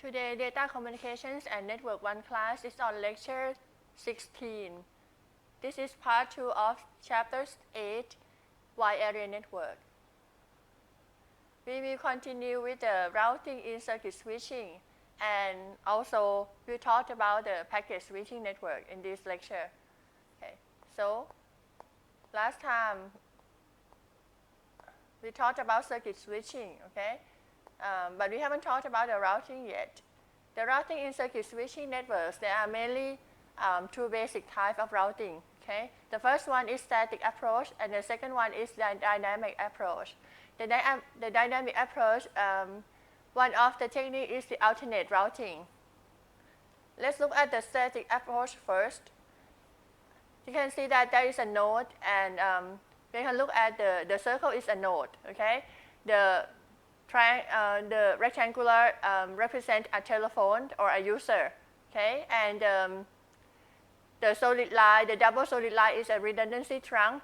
Today, Data Communications and Network 1 class is on lecture 16. This is part 2 of chapter 8, Wide Area Network. We will continue with the routing in circuit switching, and also we talked about the packet switching network in this lecture. Okay, so last time we talked about circuit switching, okay? But we haven't talked about the routing yet. The routing in circuit switching networks, there are mainly two basic types of routing. Okay? The first one is static approach, and the second one is the dynamic approach. The dynamic approach, one of the technique is the alternate routing. Let's look at the static approach first. You can see that there is a node, and we can look at the circle is a node. Okay? The rectangular represent a telephone or a user, okay? And the solid line, the double solid line is a redundancy trunk,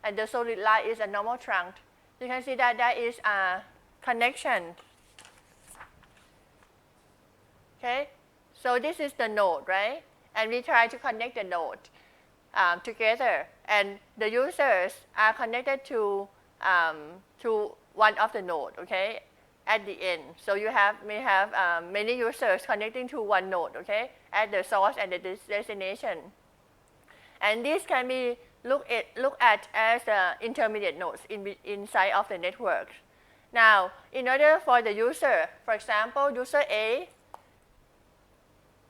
and the solid line is a normal trunk. You can see that there is a connection. Okay, so this is the node, right? And we try to connect the node together, and the users are connected to one of the node, okay, at the end. So you may have many users connecting to one node, okay, at the source and the destination. And this can be looked at as intermediate nodes inside of the network. Now, in order for the user, for example, user A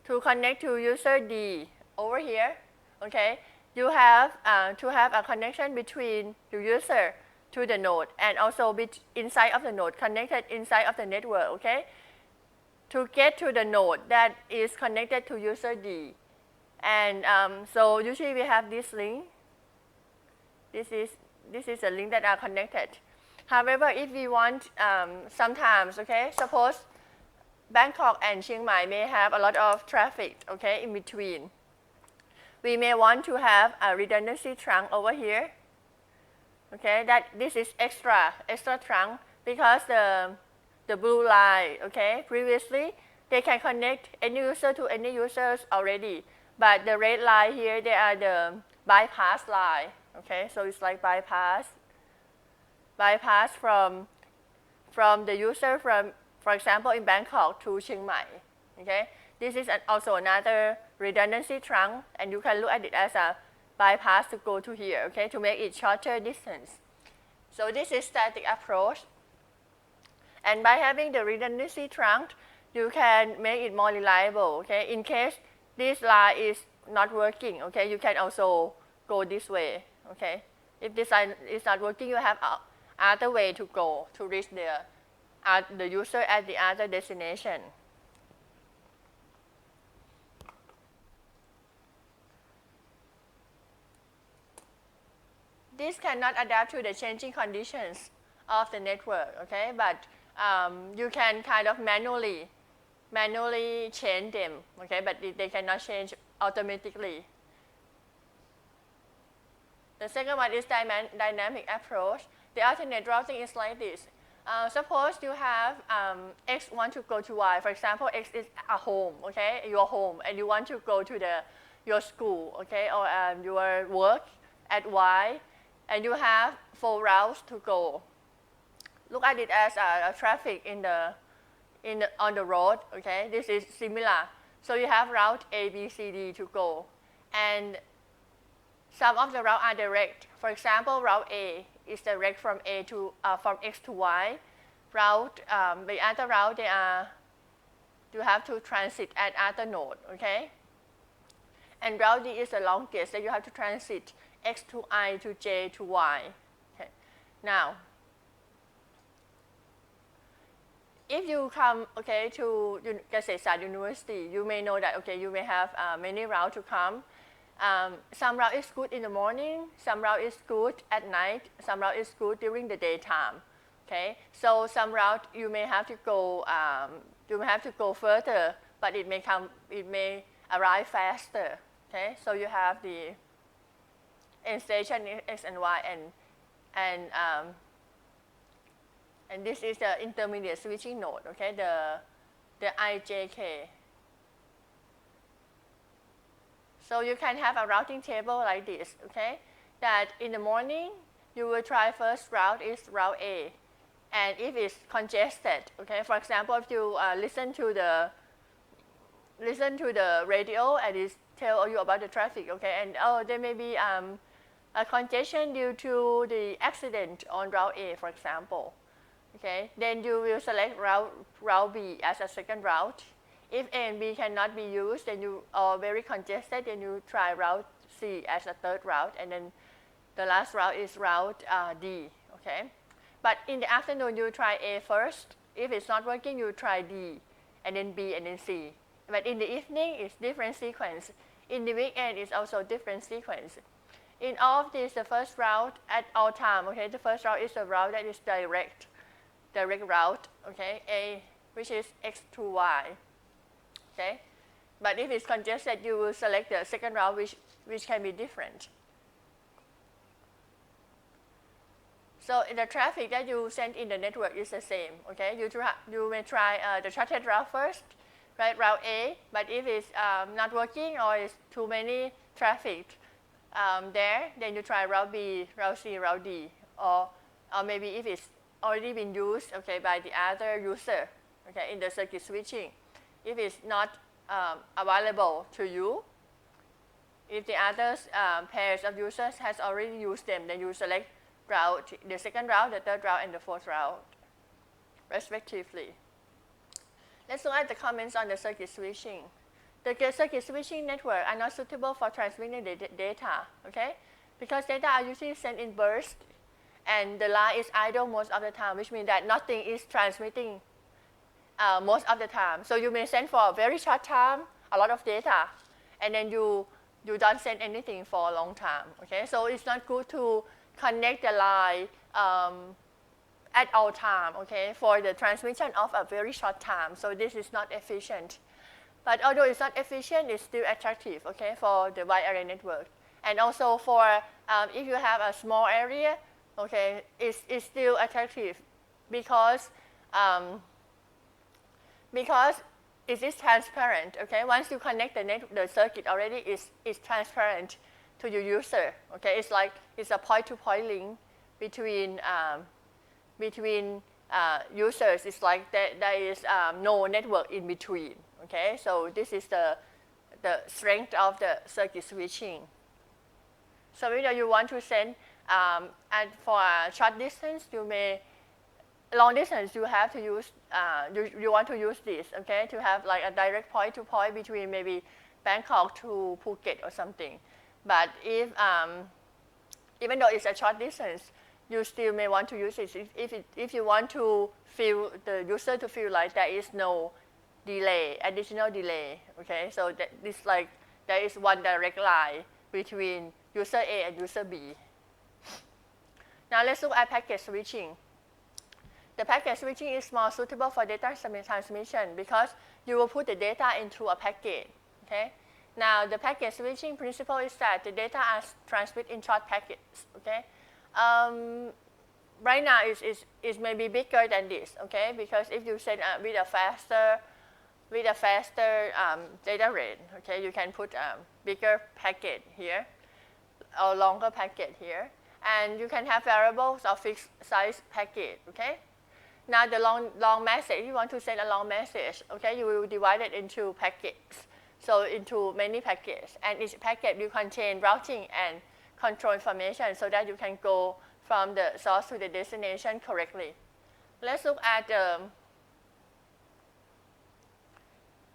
to connect to user D over here, okay, you have to have a connection between the user to the node and also inside of the node, connected inside of the network, okay? To get to the node that is connected to user D. And so usually we have this link. This is a link that are connected. However, if we want sometimes, okay, suppose Bangkok and Chiang Mai may have a lot of traffic, okay, in between. We may want to have a redundancy trunk over here. Okay, that this is extra trunk because the blue line, okay, previously they can connect any user to any users already, but the red line here, they are the bypass line, okay, so it's like bypass from the user from, for example, in Bangkok to Chiang Mai, okay. This is also another redundancy trunk, and you can look at it as a bypass to go to here, okay, to make it shorter distance. So this is static approach. And by having the redundancy trunk, you can make it more reliable, okay. In case this line is not working, okay, you can also go this way, okay. If this line is not working, you have other way to go to reach the user at the other destination. This cannot adapt to the changing conditions of the network, okay? But you can kind of manually change them, okay? But they cannot change automatically. The second one is dynamic approach. The alternate routing is like this. Suppose you have X want to go to Y. For example, X is a home, okay? Your home, and you want to go to your school, okay, or your work at Y. And you have 4 routes to go. Look at it as a traffic on the road. Okay, this is similar. So you have route A, B, C, D to go, and some of the routes are direct. For example, route A is direct from from X to Y. The other route you have to transit at other node. Okay, and route D is the longest, so you have to transit X to I to J to Y. Okay. Now, if you come, okay, to Ksesat University, you may know that, okay, you may have many routes to come. Some route is good in the morning, some route is good at night, some route is good during the daytime. Okay, so some route you may have to go, further, but it may arrive faster. Okay, so you have the end station X and Y, and this is the intermediate switching node, okay, the IJK. So you can have a routing table like this, okay? That in the morning, you will try first route is route A. And if it's congested, okay, for example, if you listen to the radio and it tell you about the traffic, okay, and there may be a congestion due to the accident on route A, for example, okay, then you will select route B as a second route. If A and B cannot be used, then you are very congested, then you try route C as a third route, and then the last route is route D, okay? But in the afternoon, you try A first. If it's not working, you try D, and then B, and then C. But in the evening, it's different sequence. In the weekend, it's also different sequence. In all of these, the first route at all time, okay, the first route is a route that is direct route, okay, A, which is X to Y, okay? But if it's congested, you will select the second route, which can be different. So the traffic that you send in the network is the same, okay? You may try the charted route first, right, route A, but if it's not working or it's too many traffic there, then you try route B, route C, route D, or maybe if it's already been used, okay, by the other user, okay, in the circuit switching. If it's not available to you, if the other pairs of users has already used them, then you select route, the second route, the third route, and the fourth route, respectively. Let's look at the comments on the circuit switching. The circuit switching network are not suitable for transmitting the data, okay? Because data are usually sent in bursts, and the line is idle most of the time, which means that nothing is transmitting most of the time. So you may send for a very short time, a lot of data, and then you don't send anything for a long time, okay? So it's not good to connect the line at all time, okay, for the transmission of a very short time. So this is not efficient. But although it's not efficient, it's still attractive, okay, for the wide area network. And also for if you have a small area, okay, it's still attractive because it is transparent, okay. Once you connect the circuit already, it's transparent to your user, okay. It's like it's a point-to-point link between users. It's like there is no network in between, okay. So this is the strength of the circuit switching. So if you want to send and for a short distance, long distance, you have to use, you want to use this, okay, to have like a direct point-to-point between maybe Bangkok to Phuket or something. But if, even though it's a short distance, you still may want to use it if you want to feel the user to feel like there is no delay, additional delay, okay? So it's like there is one direct line between user A and user B. Now let's look at packet switching. The packet switching is more suitable for data transmission because you will put the data into a packet, okay? Now the packet switching principle is that the data are transmitted in short packets, okay? Right now it's maybe bigger than this, okay? Because if you send with a faster data rate, okay, you can put a bigger packet here or longer packet here, and you can have variables or fixed size packet, okay? Now the long message, you want to send a long message, okay? You will divide it into packets, so into many packets, and each packet will contain routing and control information so that you can go from the source to the destination correctly. Let's look at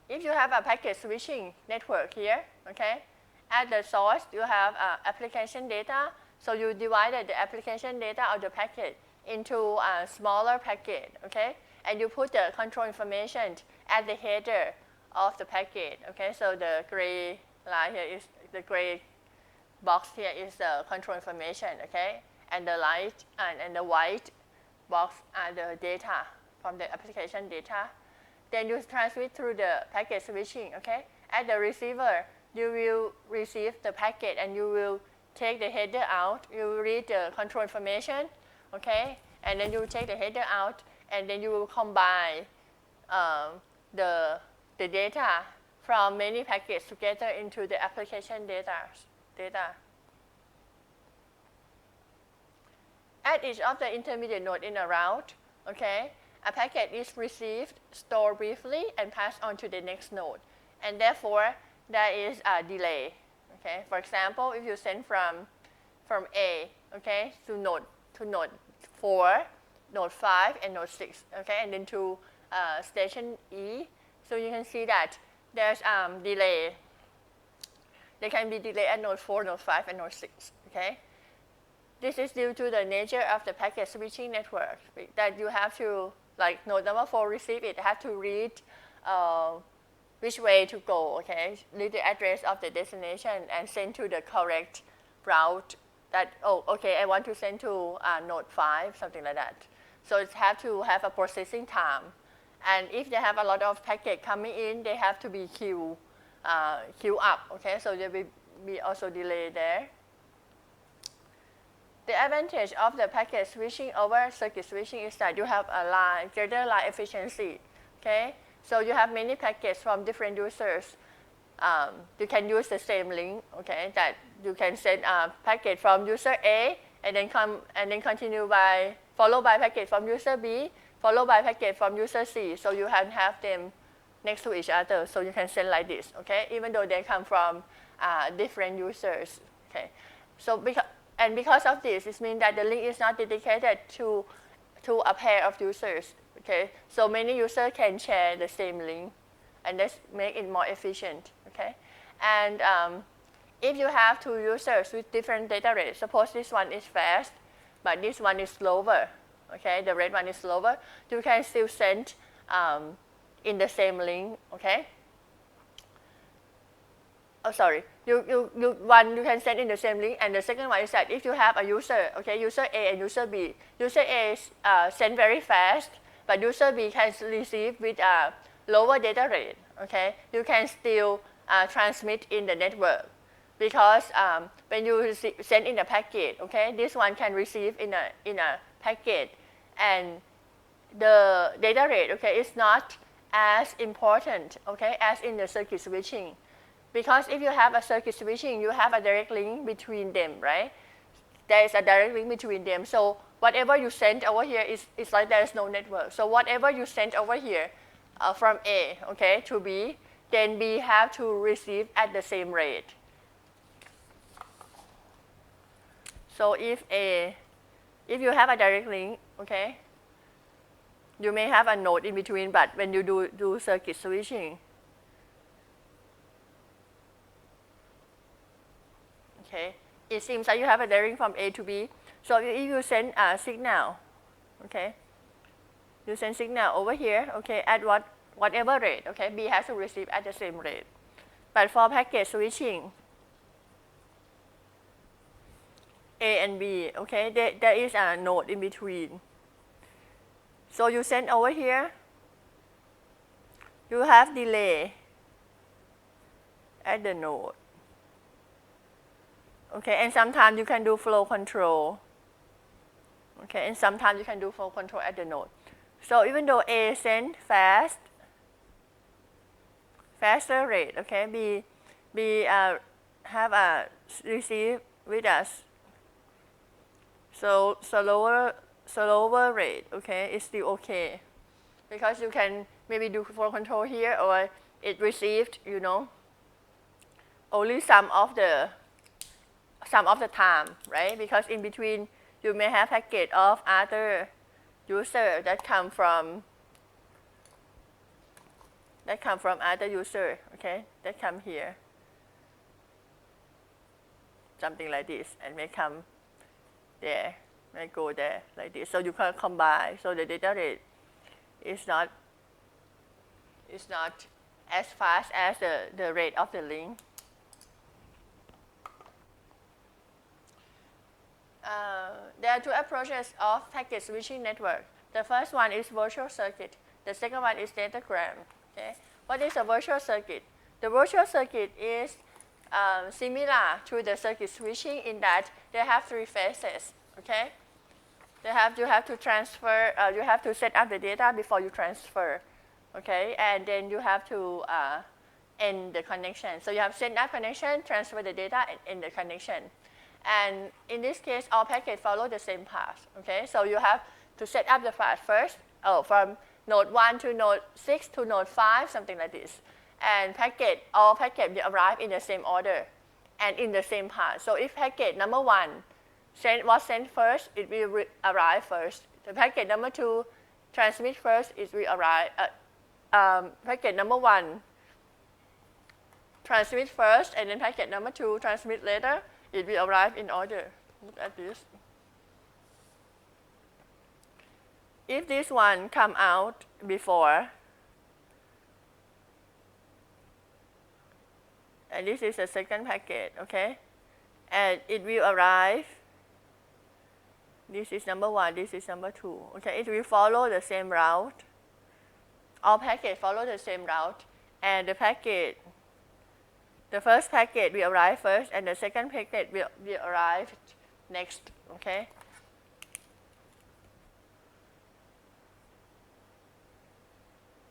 if you have a packet switching network here, okay? At the source, you have application data, so you divided the application data of the packet into a smaller packet, okay? And you put the control information at the header of the packet, okay? So the gray line here is the gray box here is the control information, okay? And the light and the white box are the data from the application data. Then you transmit through the packet switching, okay? At the receiver, you will receive the packet and you will take the header out. You will read the control information, okay? And then you will take the header out and then you will combine the data from many packets together into the application data. At each of the intermediate node in a route, okay, a packet is received, stored briefly, and passed on to the next node. And therefore, there is a delay. Okay, for example, if you send from A, okay, to node 4, node 5, and node 6, okay, and then to station E, so you can see that there's delay. There can be delay at node 4, node 5, and node 6. Okay, this is due to the nature of the packet switching network that you have to, like node number 4 receive it, have to read which way to go, okay, read the address of the destination and send to the correct route that, oh, okay, I want to send to node 5, something like that. So it have to have a processing time. And if they have a lot of packet coming in, they have to be queue up, okay, so there will be also delay there. The advantage of the packet switching over circuit switching is that you have a greater line efficiency, okay? So you have many packets from different users. You can use the same link, okay? That you can send a packet from user A and then continue by followed by packet from user B, followed by packet from user C. So you can have them next to each other. So you can send like this, okay? Even though they come from different users, okay? So because of this, it means that the link is not dedicated to a pair of users. Okay, so many users can share the same link, and that's make it more efficient. Okay, and if you have two users with different data rates, suppose this one is fast, but this one is slower. Okay, the red one is slower. You can still send in the same link. Okay. Oh, sorry. You can send in the same link, and the second one is that if you have a user, okay, user A and user B. User A send very fast, but user B can receive with a lower data rate. Okay, you can still transmit in the network because when you send in a packet, okay, this one can receive in a packet, and the data rate, okay, is not as important, okay, as in the circuit switching. Because if you have a circuit switching, you have a direct link between them, right? There is a direct link between them. So whatever you send over here is like there is no network. So whatever you send over here from A, okay, to B, then B have to receive at the same rate. So if you have a direct link, okay, you may have a node in between, but when you do circuit switching, okay, it seems that you have a direct link from A to B. So if you send a signal, okay, you send signal over here, okay, at whatever rate, okay, B has to receive at the same rate. But for packet switching, A and B, okay, there is a node in between. So you send over here, you have delay at the node. Okay, and sometimes you can do flow control. Okay, and sometimes you can do flow control at the node. So even though A send faster rate, okay, B have a receive with us. So slower rate, okay, is still okay, because you can maybe do flow control here, or it received, you know, only some of the time, right? Because in between you may have packet of other user that come from other user, okay, that come here, something like this, and may come there, may go there like this. So you can combine. So the data rate is not as fast as the rate of the link. There are two approaches of packet switching network. The first one is virtual circuit. The second one is datagram. Okay. What is a virtual circuit? The virtual circuit is similar to the circuit switching in that they have three phases. Okay. You have to transfer. You have to set up the data before you transfer. okay, and then you have to end the connection. So you have send up connection, transfer the data, and end the connection. And in this case, all packets follow the same path, okay? So you have to set up the path first, from node 1 to node 6 to node 5, something like this. And all packets will arrive in the same order and in the same path. So if packet number 1 was sent first, it will arrive first. The packet number 2 transmit first, it will arrive. Packet number 1 transmit first, and then packet number 2 transmit later. It will arrive in order. Look at this. If this one come out before, and this is the second packet, okay? And it will arrive. This is number 1, this is number 2, okay? It will follow the same route. All packets follow the same route, and the first packet will arrive first, and the second packet will arrive next, okay?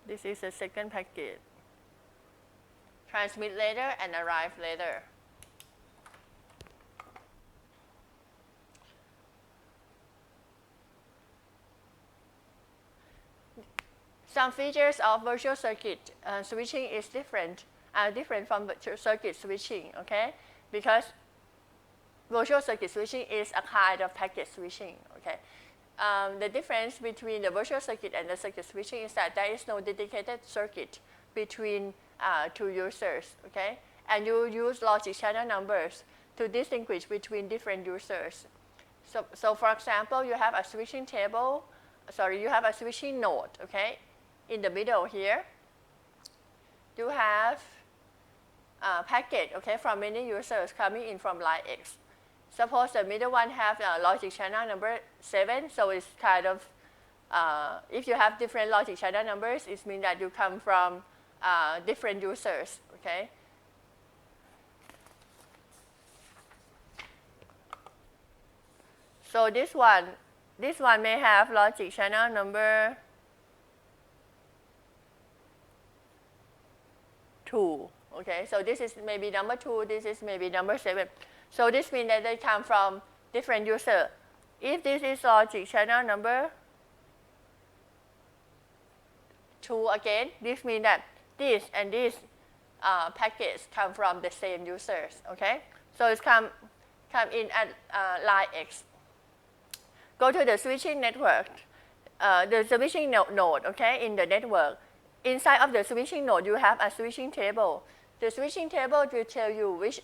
This is the second packet. Transmit later and arrive later. Some features of virtual circuit switching is different from virtual circuit switching, okay? Because virtual circuit switching is a kind of packet switching, okay? The difference between the virtual circuit and the circuit switching is that there is no dedicated circuit between two users, okay? And you use logic channel numbers to distinguish between different users. So for example, you have a switching node, okay? In the middle here, you have a packet, okay, from many users coming in from line X. Suppose the middle one have logic channel number 7, so it's kind of, if you have different logic channel numbers, it means that you come from different users, okay? So this one may have logic channel number 2, okay? So this is maybe number 2, this is maybe number 7. So this means that they come from different users. If this is logic channel number 2 again, this means that this and this packets come from the same users, okay? So it's come in at line X. Go to the switching network, the switching node, okay, in the network. Inside of the switching node, you have a switching table. The switching table will tell you which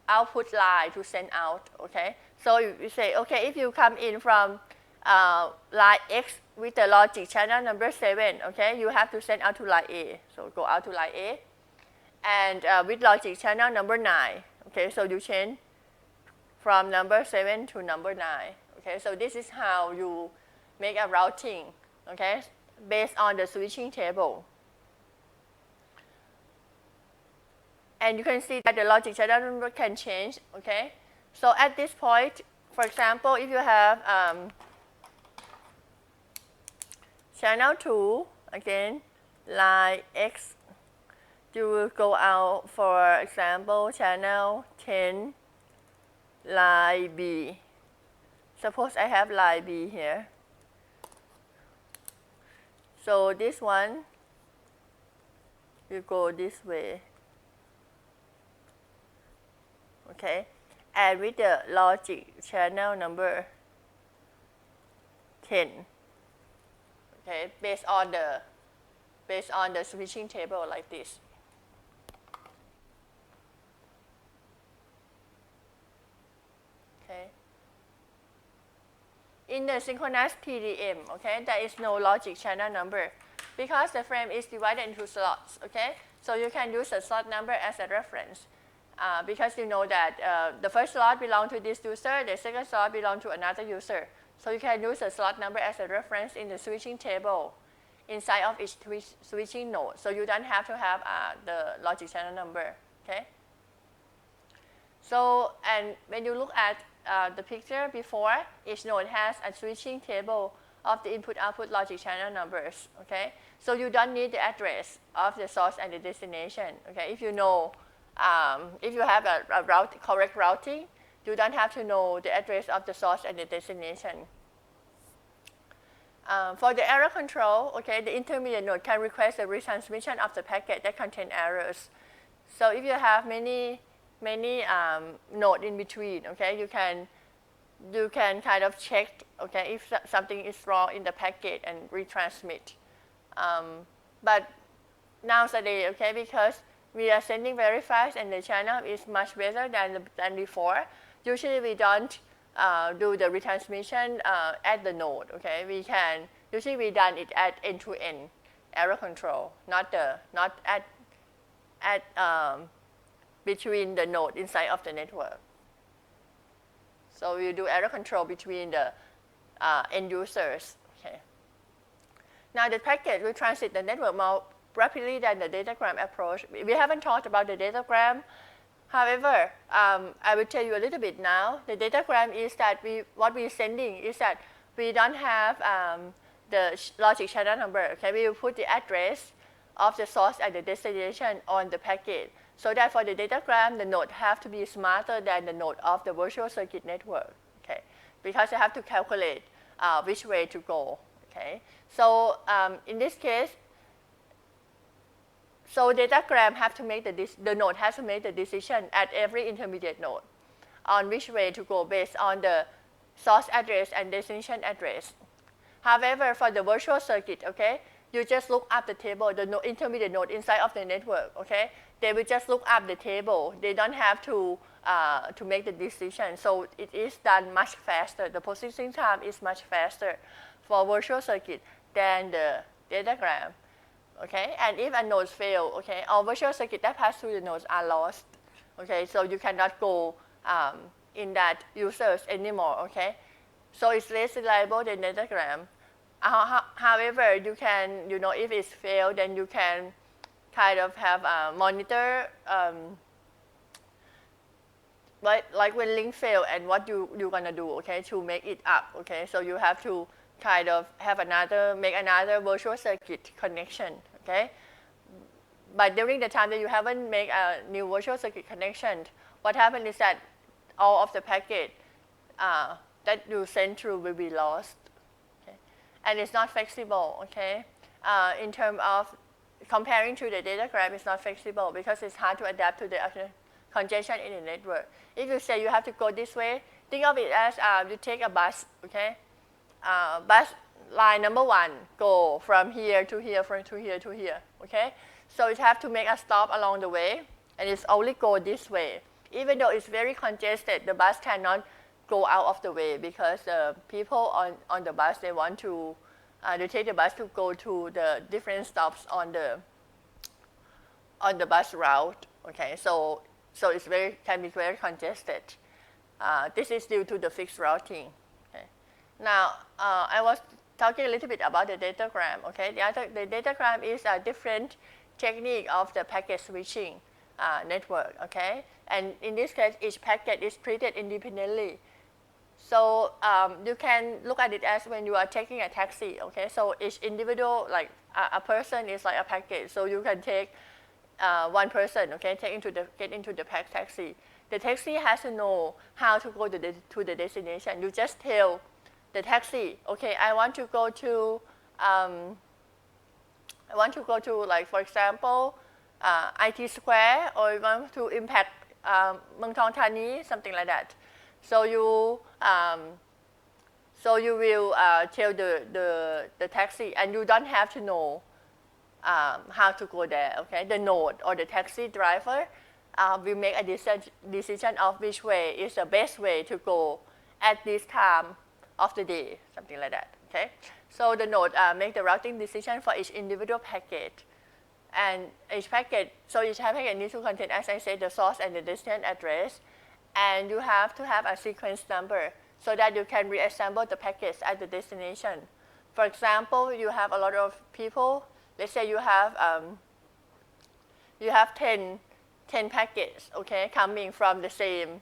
output line to send out, okay? So you say, okay, if you come in from line X with the logic channel number 7, okay, you have to send out to line A. So go out to line A. And with logic channel number 9, okay, so you change from number 7 to number 9, okay? So this is how you make a routing, okay, based on the switching table. And you can see that the logic channel number can change, okay? So at this point, for example, if you have channel 2, again, line X, you will go out, for example, channel 10, line B. Suppose I have line B here. So this one will go this way. Okay, and with the logic channel number 10, okay, based on the switching table like this. Okay. In the synchronous PDM, okay, there is no logic channel number because the frame is divided into slots, okay? So you can use the slot number as a reference. Because you know that the first slot belongs to this user, the second slot belongs to another user. So you can use the slot number as a reference in the switching table inside of each switching node. So you don't have to have the logic channel number, okay? So, and when you look at the picture before, each node has a switching table of the input-output logic channel numbers, okay? So you don't need the address of the source and the destination, okay? If you know, if you have a correct routing, you don't have to know the address of the source and the destination. For the error control, okay, the intermediate node can request the retransmission of the packet that contain errors. So if you have many nodes in between, okay, you can kind of check, okay, if something is wrong in the packet and retransmit. But nowadays, okay, because we are sending very fast and the channel is much better than before, usually we don't do the retransmission at the node, okay? Usually we done it at end-to-end error control, not at between the node inside of the network. So we do error control between the end users, okay? Now the packet will transit the network more rapidly than the datagram approach. We haven't talked about the datagram. However, I will tell you a little bit now. The datagram is that what we're sending is that we don't have the logic channel number. Okay, we will put the address of the source and the destination on the packet. So that for the datagram, the node have to be smarter than the node of the virtual circuit network. Okay, because you have to calculate which way to go. Okay, so in this case. So datagram have to make the node has to make the decision at every intermediate node on which way to go based on the source address and destination address. However, for the virtual circuit, okay, you just look up the table, the intermediate node inside of the network, okay, they will just look up the table. They don't have to make the decision. So it is done much faster. The processing time is much faster for virtual circuit than the datagram. Okay, and if a node fails, okay, all virtual circuit that pass through the nodes are lost. Okay, so you cannot go in that users anymore. Okay, so it's less reliable than datagram. However, you can, if it's failed, then you can kind of have a monitor, like when link fail and what you're gonna do, okay, to make it up. Okay, so you have to kind of have make another virtual circuit connection, okay? But during the time that you haven't made a new virtual circuit connection, what happens is that all of the packet that you send through will be lost, okay? And it's not flexible, okay? In terms of comparing to the datagram, it's not flexible because it's hard to adapt to the congestion in the network. If you say you have to go this way, think of it as you take a bus, okay? Bus line number 1 go from here to here, from here to here, okay? So it have to make a stop along the way, and it's only go this way. Even though it's very congested, the bus cannot go out of the way because people on the bus, they want to, they take the bus to go to the different stops on the bus route, okay? So it's can be very congested. This is due to the fixed routing. Now, I was talking a little bit about the datagram, okay? The datagram is a different technique of the packet switching network, okay? And in this case, each packet is treated independently. So you can look at it as when you are taking a taxi, okay? So each individual, like a person is like a packet. So you can take one person, okay, get into the taxi. The taxi has to know how to go to the destination. You just tell the taxi, okay, I want to go to, like, for example, IT Square, or I want to impact Mt. Thani, something like that. So you will tell the taxi, and you don't have to know how to go there, okay? The node or the taxi driver will make a decision of which way is the best way to go at this time of the day, something like that, okay? So the node make the routing decision for each individual packet. And each packet needs to contain, as I said, the source and the destination address. And you have to have a sequence number so that you can reassemble the packets at the destination. For example, you have a lot of people. Let's say you have 10 packets, okay, coming from the same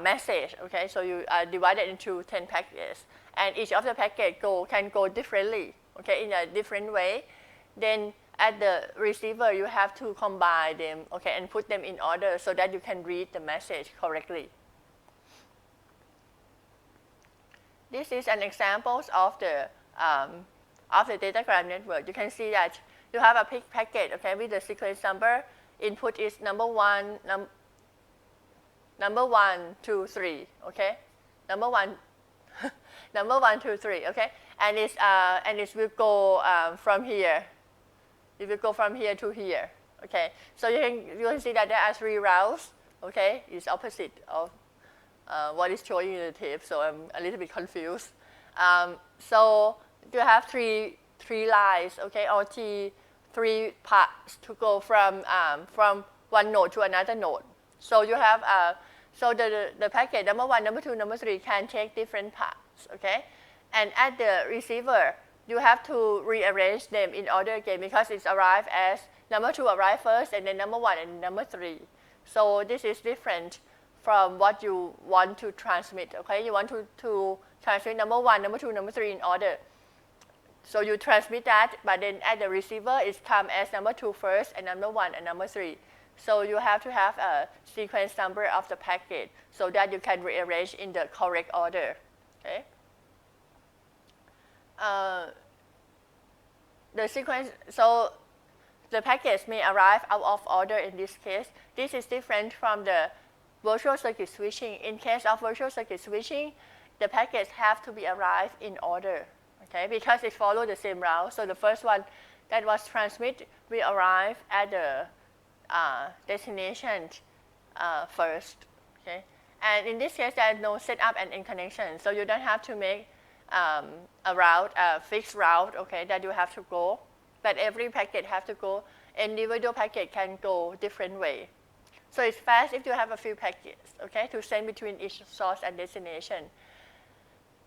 message, okay? So you are divided into 10 packets. and each of the packet can go differently, okay, in a different way. Then at the receiver, you have to combine them, okay, and put them in order so that you can read the message correctly. This is an example of the datagram network. You can see that you have a packet, okay, with the sequence number. Input is number 1, number 1, 2, 3, okay, number 1, number 1, 2, 3, okay, and it will go from here. It will go from here to here, okay. So you can see that there are 3 routes, okay. It's opposite of what is showing in the tape, so I'm a little bit confused. So you have three lines, okay, or 3 paths to go from one node to another node. So you have so the packet number 1, number 2, number 3 can take different paths, okay. And at the receiver, you have to rearrange them in order again because it's arrived as number 2 arrived first, and then number 1 and number 3. So this is different from what you want to transmit, okay. You want to transmit number 1, number 2, number 3 in order. So you transmit that, but then at the receiver, it comes as number 2 first, and number 1 and number 3. So you have to have a sequence number of the packet so that you can rearrange in the correct order, okay. The sequence, so the packets may arrive out of order in this case. This is different from the virtual circuit switching. In case of virtual circuit switching, the packets have to be arrived in order, okay, because it follows the same route. So the first one that was transmitted will arrive at the destination first, okay. And in this case, there is no setup and end connection, so you don't have to make a route, a fixed route, okay, that you have to go. But every packet has to go. Individual packet can go different way. So it's fast if you have a few packets, okay, to send between each source and destination.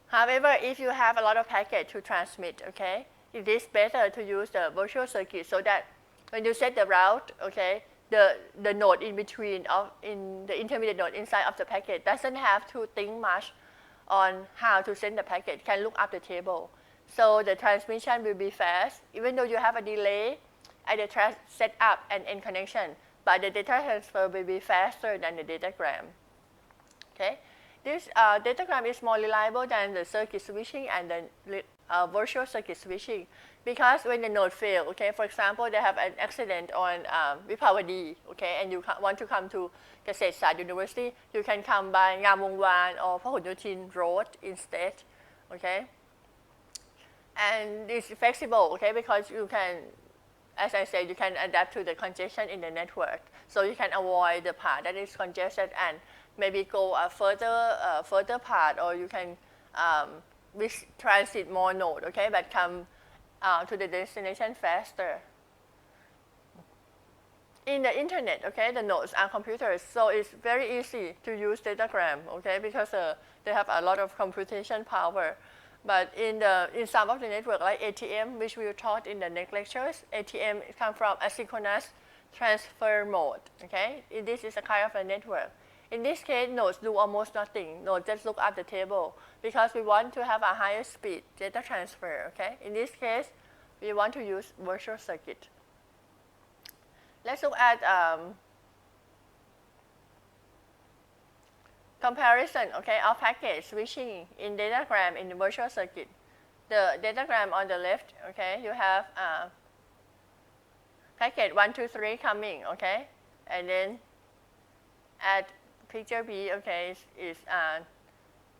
However, if you have a lot of packets to transmit, okay, it is better to use the virtual circuit so that when you set the route, okay, the node in between in the intermediate node inside of the packet doesn't have to think much on how to send the packet, can look up the table. So the transmission will be fast, even though you have a delay at the setup and end connection, but the data transfer will be faster than the datagram, okay. This datagram is more reliable than the circuit switching and the virtual circuit switching, because when the node fails, okay, for example, they have an accident on Vipavadi, okay, and you want to come to เกษตรศาสตร์ University, you can come by งามวงวาน or พหลโยธิน Road instead, okay. And it's flexible, okay, because you can, as I said, you can adapt to the congestion in the network, so you can avoid the part that is congested and maybe go a further part, or you can transit more node, okay, but come to the destination faster. In the internet, okay, the nodes are computers, so it's very easy to use datagram, okay, because they have a lot of computation power. But in some of the network, like ATM, which we taught in the next lectures, ATM comes from asynchronous transfer mode, okay. This is a kind of a network. In this case, nodes do almost nothing. Nodes just look at the table because we want to have a higher speed data transfer, okay. In this case, we want to use virtual circuit. Let's look at comparison, okay, of packet switching in datagram in the virtual circuit. The datagram on the left, okay, you have packet 1, 2, 3 coming, okay, and then at picture B, okay, is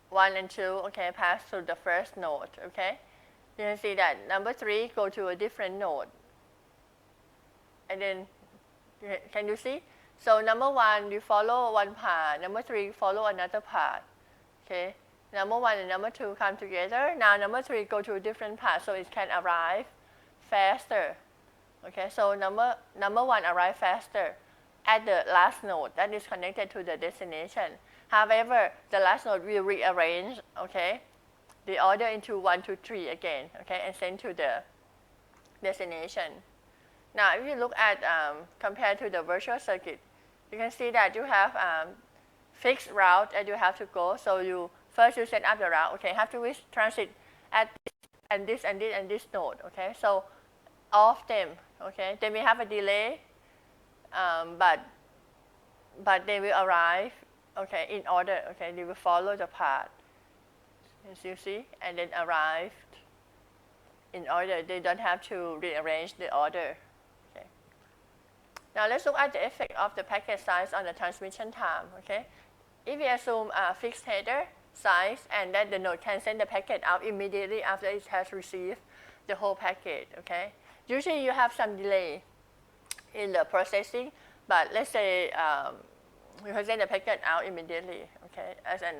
1 and 2, okay, pass through the first node, okay. You can see that number 3 go to a different node, and then can you see? So number 1 you follow one path, number 3 follow another path, okay. Number 1 and number 2 come together. Now number 3 go to a different path, so it can arrive faster, okay. So number 1 arrive faster at the last node that is connected to the destination. However, the last node will rearrange, okay, the order into 1, 2, 3 again, okay, and send to the destination. Now, if you look at compared to the virtual circuit, you can see that you have fixed route that you have to go. So you first you set up the route, okay, have to reach transit at this and this and this and this node, okay. So all of them, okay, they may have a delay, but they will arrive, okay, in order, okay, they will follow the path, as you see, and then arrive in order. They don't have to rearrange the order. Okay. Now let's look at the effect of the packet size on the transmission time, okay. If we assume a fixed header size and that the node can send the packet out immediately after it has received the whole packet, okay. Usually you have some delay in the processing, but let's say you can send the packet out immediately, okay, as a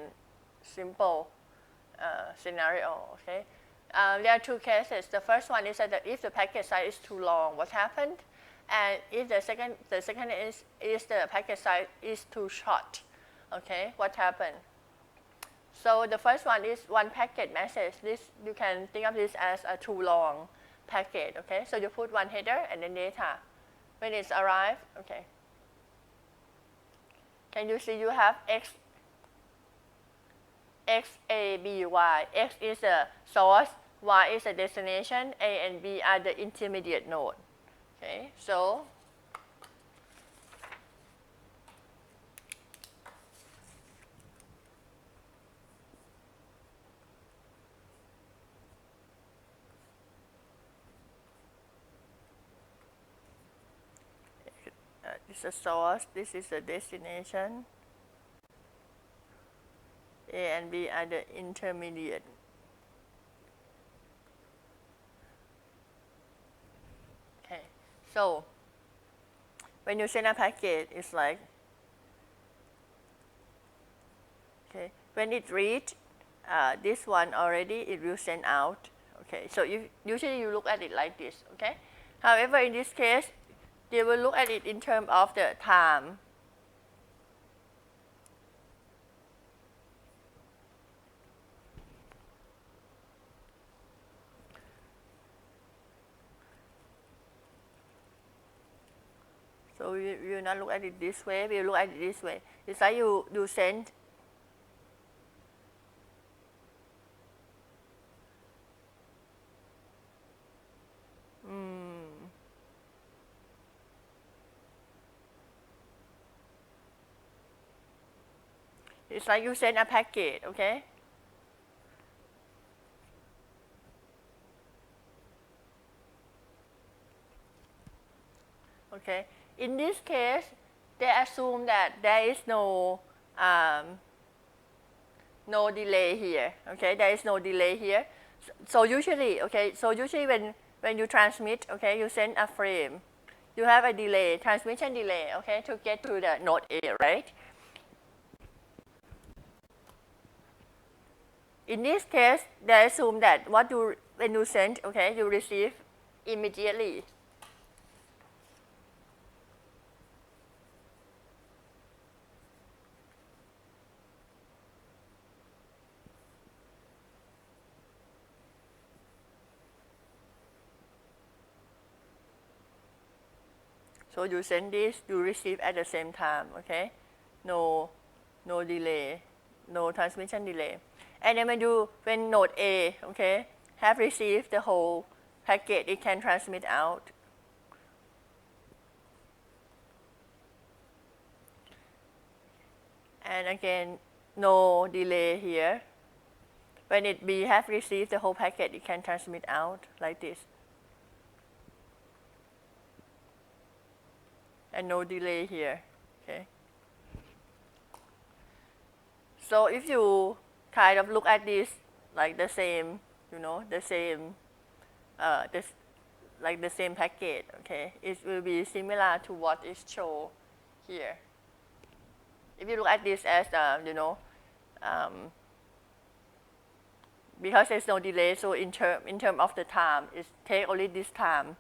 simple scenario, okay. There are two cases. The first one is that if the packet size is too long, what happened? And if the second is the packet size is too short, okay, what happened? So the first one is one packet message. This you can think of this as a too long packet, okay. So you put one header and then data. When it's arrived, okay. Can you see you have X, A, B, Y. X is the source, Y is the destination, A and B are the intermediate node. Okay, so this is the source, this is the destination. A and B are the intermediate. Okay, so when you send a packet, it's like, okay, when it reaches this one already, it will send out. Okay, so usually you look at it like this. Okay, however, in this case, they will look at it in terms of the time. So we will not look at it this way, we will look at it this way. It's like you send it's like you send a packet, okay? Okay. In this case, they assume that there is no delay here. Okay, there is no delay here. So usually, okay, so usually when you transmit, okay, you send a frame. You have a delay, transmission delay, okay, to get to the node A, right? In this case, they assume that when you send, okay, you receive immediately. So you send this, you receive at the same time, okay? No delay, no transmission delay. And then when node A, okay, have received the whole packet, it can transmit out. And again, no delay here. When B have received the whole packet, it can transmit out like this. And no delay here, okay? So if you kind of look at this like the same, the same, like the same packet, okay? It will be similar to what is shown here. If you look at this as, because there's no delay, so in term of the time, it take only this time,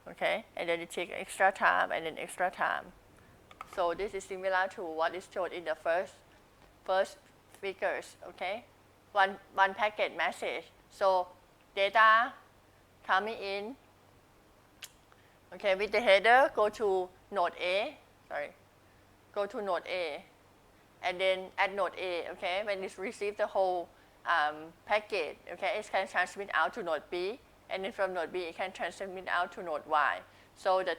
okay? And then it takes extra time and then extra time. So this is similar to what is shown in the first figures, okay? One packet message. So data coming in, okay, with the header, go to node A, go to node A. and then at node A, okay, when it receives the whole packet, okay, it can transmit out to node B, and then from node B, it can transmit out to node Y. So the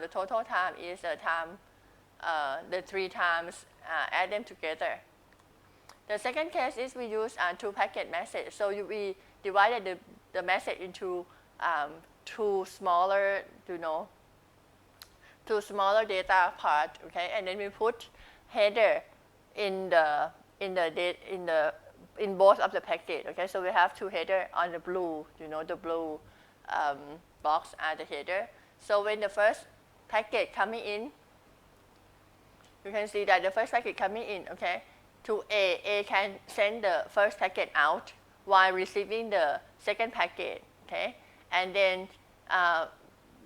total time is the time, the 3 times, add them together. The second case is we use 2 packet message. So we divided the message into 2 smaller, 2 smaller data part, okay, and then we put header in both of the packet, okay. So we have 2 header on the blue, the blue box are the header. So when the first packet coming in, you can see that the first packet coming in, okay, to A can send the first packet out while receiving the second packet, okay, and then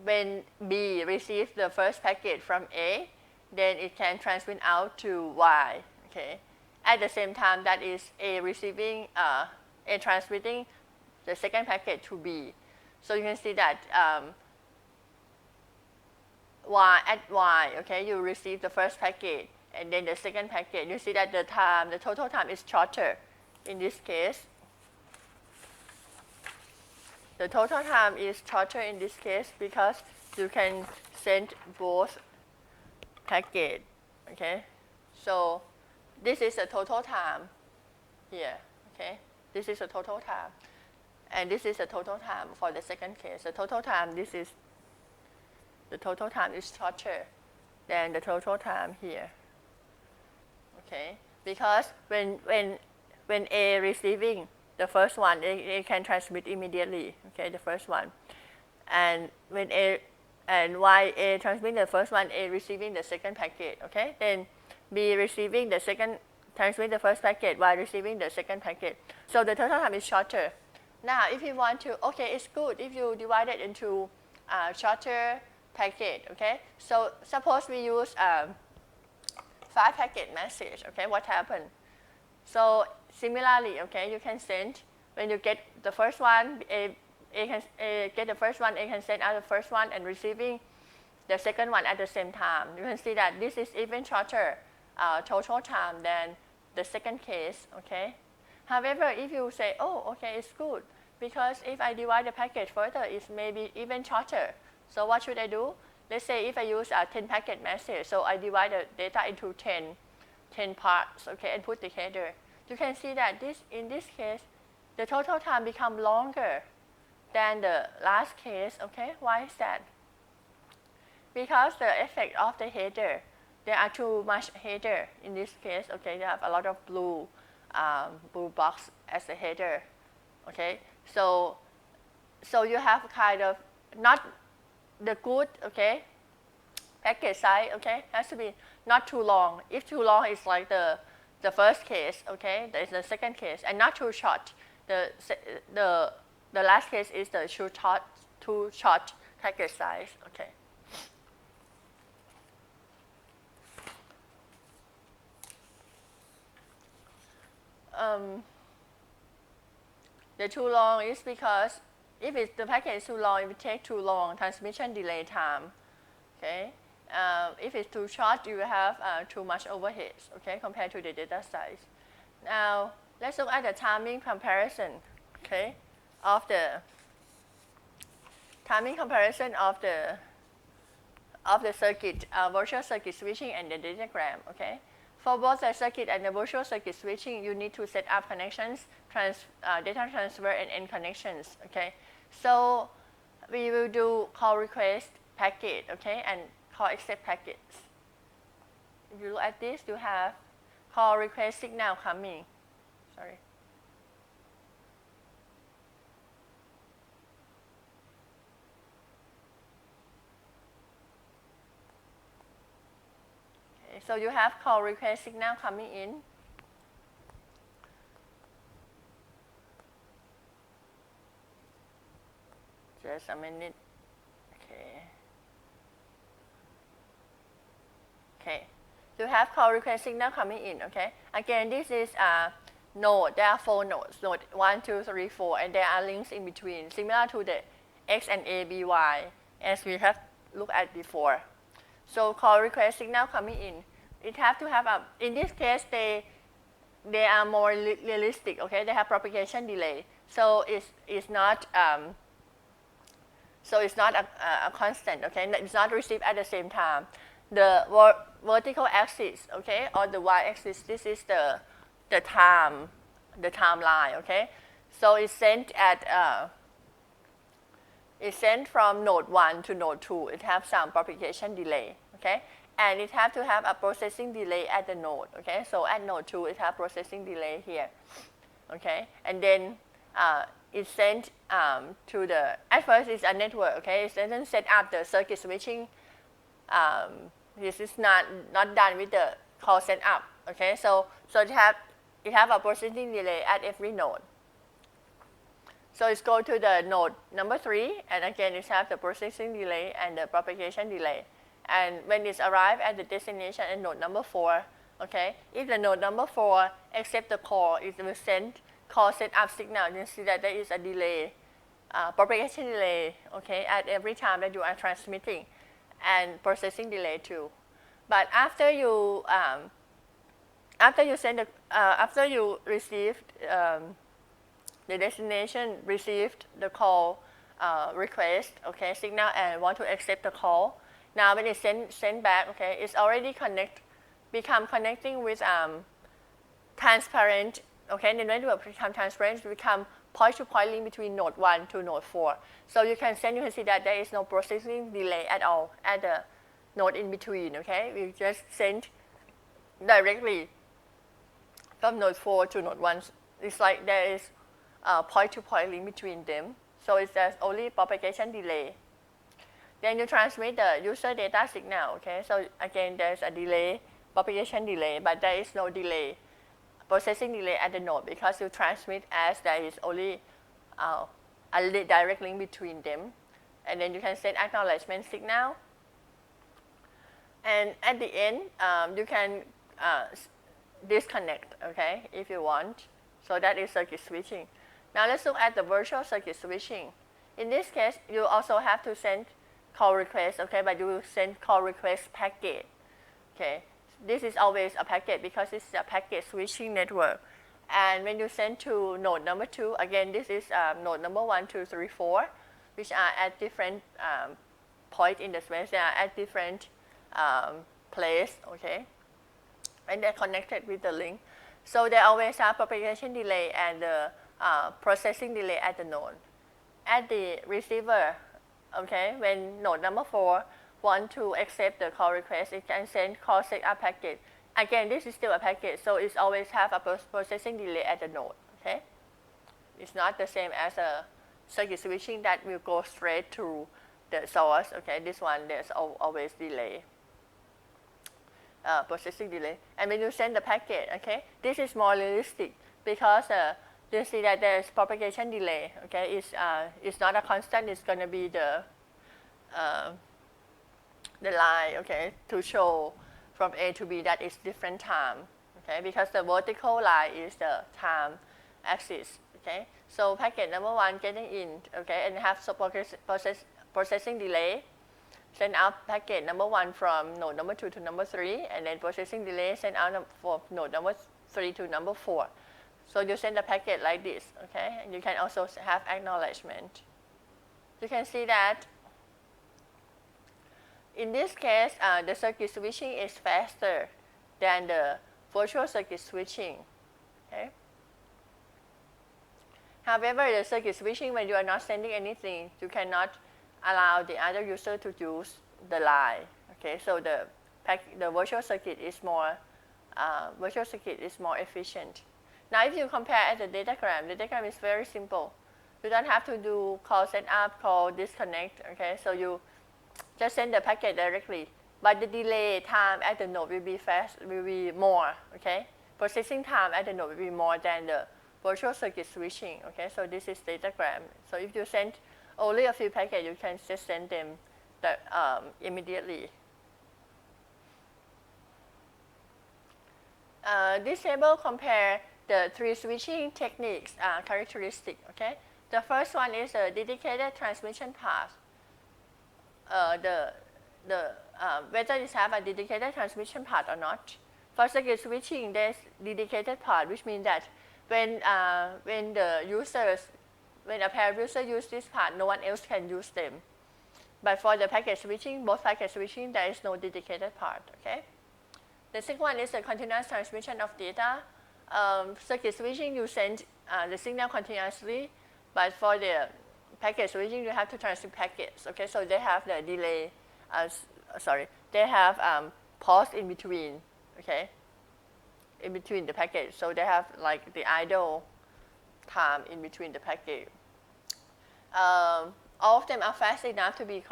when B receives the first packet from A, then it can transmit out to Y, okay. At the same time, that is A receiving, A transmitting the second packet to B. So you can see that at Y, okay, you receive the first packet, and then the second packet. You see that the total time is shorter in this case. The total time is shorter in this case because you can send both packet, okay. So this is the total time here, okay. This is the total time, and this is the total time for the second case. The total time is shorter than the total time here, okay. Because when A receiving the first one, it can transmit immediately, okay, the first one. And when while A transmitting the first one, A receiving the second packet, okay. Then B receiving the second, transmit the first packet while receiving the second packet. So the total time is shorter. Now, if you want to, okay, it's good if you divide it into shorter packet, okay. So suppose we use 5 packet message, okay. What happened? So similarly, okay, you can send, when you get the first one, A get the first one, A can send out the first one and receiving the second one at the same time. You can see that this is even shorter total time than the second case, okay. However, if you say, oh, okay, it's good, because if I divide the packet further, it's maybe even shorter. So what should I do? Let's say if I use a 10 packet message, so I divide the data into 10 parts, okay, and put the header. You can see that in this case, the total time become longer than the last case, okay. Why is that? Because the effect of the header, there are too much header in this case, okay. They have a lot of blue box as a header, okay. So you have kind of not the good, okay, packet size, okay, has to be not too long. If too long, it's like the first case, okay, there's the second case, and not too short. The last case is the too short packet size, okay. The too long is because if the packet is too long, it will take too long, transmission delay time, okay. If it's too short, you will have too much overheads, okay, compared to the data size. Now, let's look at the timing comparison, okay, of the circuit, virtual circuit switching and the datagram, okay. For both the circuit and the virtual circuit switching, you need to set up connections, data transfer, and end connections, okay. So we will do call request packet, okay, and call accept packets. If you look at this, you have call request signal coming. Sorry. Okay, so you have call request signal coming in. Just a minute. Okay. Okay. You have call request signal coming in, okay? Again, this is a node. There are 4 nodes, node 1, 2, 3, 4, and there are links in between, similar to the X and A, B, Y, as we have looked at before. So call request signal coming in. it have to have in this case they are more realistic, okay? They have propagation delay, so it's not a constant, okay? It's not received at the same time. The vertical axis, okay, or the y-axis, this is the timeline, okay? So it's sent from node 1 to node 2. It has some propagation delay, okay? And it has to have a processing delay at the node, okay? So at node 2, it has processing delay here, okay? And then it's sent to at first it's a network, okay? It doesn't set up the circuit switching. This is not done with the call setup, okay? So it have a processing delay at every node. So it's go to the node number 3, and again it has the processing delay and the propagation delay. And when it's arrived at the destination at node number 4, okay, if the node number 4 accepts the call, it will send call setup signal. You see that there is a delay, propagation delay, okay, at every time that you are transmitting, and processing delay too. But after you received the destination received the call request, okay, signal, and want to accept the call. Now when it's sent back, okay, it's already connecting with transparent, okay, and then when it become transparent, it become point-to-point link between node 1 to node 4. So you can see that there is no processing delay at all at the node in between, okay? We just send directly from node 4 to node 1. It's like there is a point-to-point link between them. So it's just only propagation delay. Then you transmit the user data signal, okay? So again, there's a delay, propagation delay, but there is no delay, processing delay at the node, because you transmit as there is only a direct link between them. And then you can send acknowledgement signal. And at the end, you can disconnect, okay, if you want. So that is circuit switching. Now let's look at the virtual circuit switching. In this case, you also have to send call request, okay, but you will send call request packet, okay. This is always a packet because it's a packet switching network. And when you send to node number 2, again, this is node number 1, 2, 3, 4, which are at different points in the space. They are at different place, okay, and they're connected with the link. So they always have propagation delay and the processing delay at the node. At the receiver, okay, when node number 4 want to accept the call request, it can send call setup packet. Again, this is still a packet, so it's always have a processing delay at the node, okay? It's not the same as a circuit switching that will go straight to the source, okay? This one, there's always delay, processing delay. And when you send the packet, okay, this is more realistic because you see that there's propagation delay, okay? It's not a constant, it's going to be the line, okay, to show from A to B that is different time, okay, because the vertical line is the time axis, okay. So packet number 1 getting in, okay, and have processing delay, send out packet number 1 from node number 2 to number 3, and then processing delay send out for node number 3 to number 4. So you send the packet like this, okay, and you can also have acknowledgement. You can see that in this case, the circuit switching is faster than the virtual circuit switching, okay. However, the circuit switching, when you are not sending anything, you cannot allow the other user to use the line, okay. So the virtual circuit is more efficient. Now, if you compare at the datagram is very simple. You don't have to do call setup, call disconnect, okay. So you just send the packet directly, but the delay time at the node will be more, okay. Processing time at the node will be more than the virtual circuit switching, okay. So this is datagram. So if you send only a few packets, you can just send them immediately. This table compare the 3 switching techniques characteristic, okay. The first one is a dedicated transmission path. The whether it has a dedicated transmission path or not. For circuit switching, there's dedicated path, which means that when a pair of users use this path, no one else can use them. But for the packet switching, both packet switching, there is no dedicated path. Okay. The second one is the continuous transmission of data. Circuit switching, you send the signal continuously, but for the packet switching, you have to transmit packets. Okay, so they have the delay. They have pause in between. Okay, in between the packets, so they have like the idle time in between the packet. All of them are fast enough to be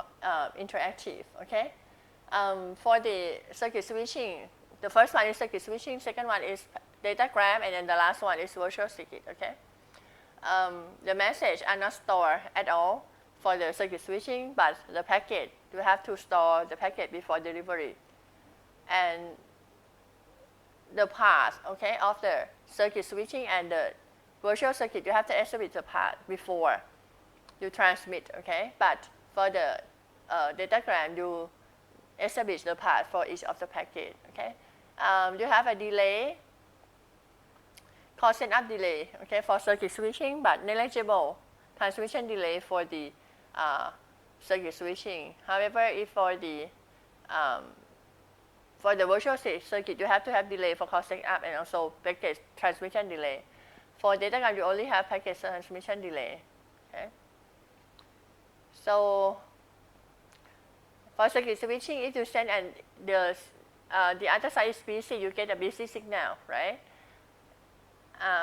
interactive. Okay, for the circuit switching, the first one is circuit switching, second one is datagram, and then the last one is virtual circuit. Okay, the message are not stored at all for the circuit switching, but the packet, you have to store the packet before delivery, and the path, okay, of the circuit switching and the virtual circuit, you have to establish the path before you transmit, okay? But for the datagram, you establish the path for each of the packet, okay? You have a delay called setup delay, okay, for circuit switching, but negligible transmission delay for the circuit switching. However, if for the virtual circuit, you have to have delay for call setup and also packet transmission delay. For datagram, you only have packet transmission delay. Okay. So for circuit switching, if you send and the other side is busy, you get a busy signal, right?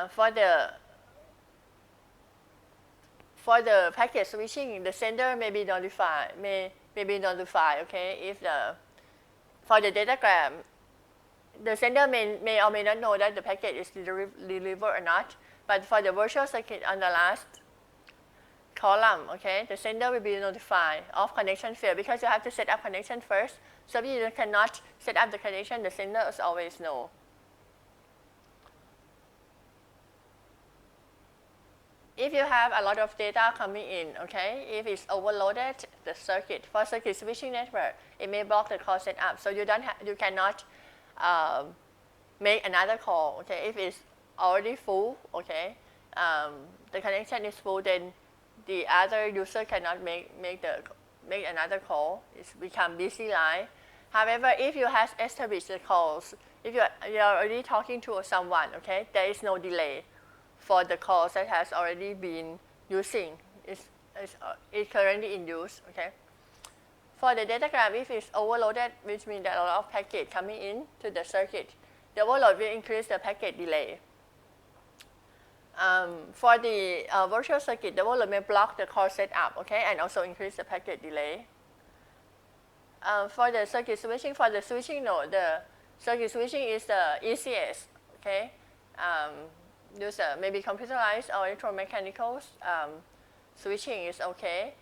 For the packet switching, the sender may be notified. Okay, if for the datagram, the sender may or may not know that the packet is delivered or not. But for the virtual circuit on the last column, okay, the sender will be notified of connection failure because you have to set up connection first. So if you cannot set up the connection, the sender will always know. If you have a lot of data coming in, okay, if it's overloaded, the circuit, for circuit switching network, it may block the call setup. So you cannot make another call, okay. If it's already full, okay, the connection is full, then the other user cannot make another call. It's become busy line. However, if you have established the calls, if you are already talking to someone, okay, there is no delay for the calls that has already been using. It's currently in use, okay. For the datagram, if it's overloaded, which means that a lot of packet coming in to the circuit, the overload will increase the packet delay. For the virtual circuit, the overload may block the call setup, okay, and also increase the packet delay. For the circuit switching, for the switching node, the circuit switching is the easiest, okay. Maybe computerized or electromechanical switching is okay.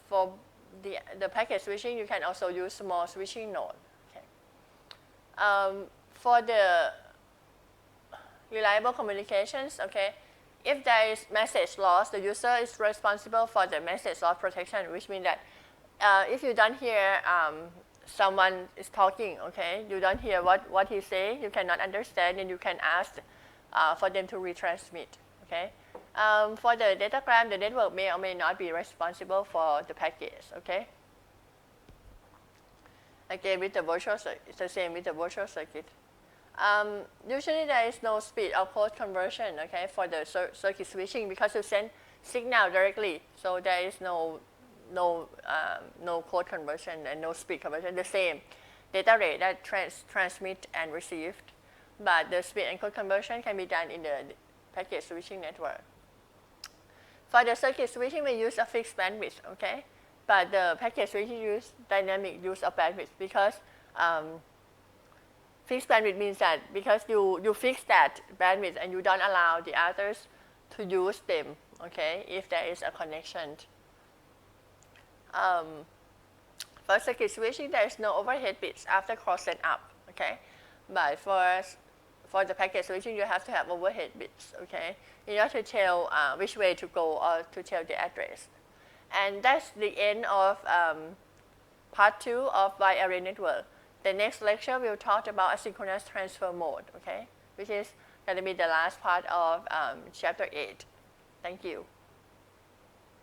For the packet switching, you can also use small switching node. Okay. For the reliable communications, okay, if there is message loss, the user is responsible for the message loss protection, which means that if you don't hear someone is talking, okay, you don't hear what he say, you cannot understand, and you can ask for them to retransmit, okay. For the datagram, the network may or may not be responsible for the packets, okay. Again, with the virtual circuit, it's the same with the virtual circuit. Usually there is no speed or code conversion, okay, for the circuit switching because you send signal directly, so there is no code conversion and no speed conversion. The same data rate that transmit and received, but the speed and code conversion can be done in the packet switching network. For the circuit switching, we use a fixed bandwidth, okay, but the packet switching use dynamic use of bandwidth because fixed bandwidth means that because you fix that bandwidth and you don't allow the others to use them, okay, if there is a connection. For circuit switching, there is no overhead bits after cross setup, okay, but for the packet switching, you have to have overhead bits, okay, in order to tell which way to go or to tell the address. And that's the end of part 2 of wide array network. The next lecture will talk about asynchronous transfer mode, okay, which is going to be the last part of chapter 8. Thank you.